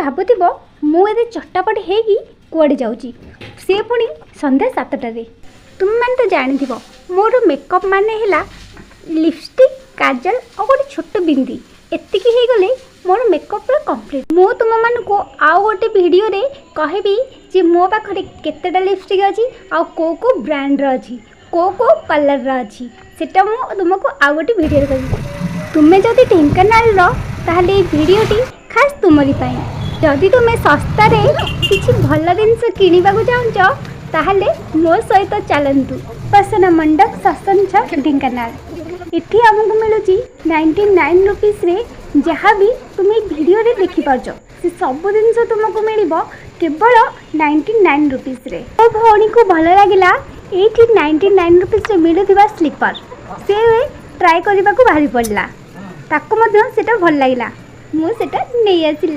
ଭାବୁଥିବ ମୁଁ ଏତେ ଚଟାପଟ ହେଇକି କୁଆଡ଼େ ଯାଉଛି, ସେ ପୁଣି ସନ୍ଧ୍ୟା 7টাରେ। ତୁମେମାନେ ତ ଜାଣିଥିବ ମୋର ମେକଅପ୍ ମାନେ ହେଲା লিপস্টিক, କାଜଲ ଆଉ ଗୋଟେ ଛୋଟ ବିନ୍ଦି। ଏତିକି ହେଇଗଲେ ମୋର ମେକଅପ୍ ପୁରା କମ୍ପ୍ଲିଟ୍। ମୁଁ ତୁମମାନଙ୍କୁ ଆଉ ଗୋଟେ ଭିଡ଼ିଓରେ କହିବି ଯେ ମୋ ପାଖରେ କେତେଟା ଲିପଷ୍ଟିକ୍ ଅଛି ଆଉ କେଉଁ କେଉଁ ବ୍ରାଣ୍ଡର ଅଛି, କେଉଁ କେଉଁ କଲର୍ର ଅଛି, ସେଟା ମୁଁ ତୁମକୁ ଆଉ ଗୋଟେ ଭିଡ଼ିଓରେ କହିବି। ତୁମେ ଯଦି ଢେଙ୍କାନାଳର ତାହେଲେ ଏଇ ଭିଡ଼ିଓଟି ଖାସ୍ ତୁମରି ପାଇଁ। ଯଦି ତୁମେ ଶସ୍ତାରେ କିଛି ଭଲ ଜିନିଷ କିଣିବାକୁ ଚାହୁଁଛ ତାହେଲେ ମୋ ସହିତ ଚାଲନ୍ତୁ ଉପାସନା ମଣ୍ଡପ ଶାସନ ଛକ ଢେଙ୍କାନାଳ। ଏଠି ଆମକୁ ମିଳୁଛି 99 ରୁପିସ୍ରେ। ଯାହା ବି ତୁମେ ଭିଡ଼ିଓରେ ଦେଖିପାରୁଛ ସେ ସବୁ ଜିନିଷ ତୁମକୁ ମିଳିବ କେବଳ 99 ରୁପିସ୍ରେ। ମୋ ଭଉଣୀକୁ ଭଲ ଲାଗିଲା ଏଇଠି 99 ରୁପିସ୍ରେ ମିଳୁଥିବା ସ୍ଲିପର୍, ସେ ଟ୍ରାଏ କରିବାକୁ ବାହାରି ପଡ଼ିଲା, ତାକୁ ମଧ୍ୟ ସେଇଟା ଭଲ ଲାଗିଲା, ମୁଁ ସେଇଟା ନେଇ ଆସିଲି।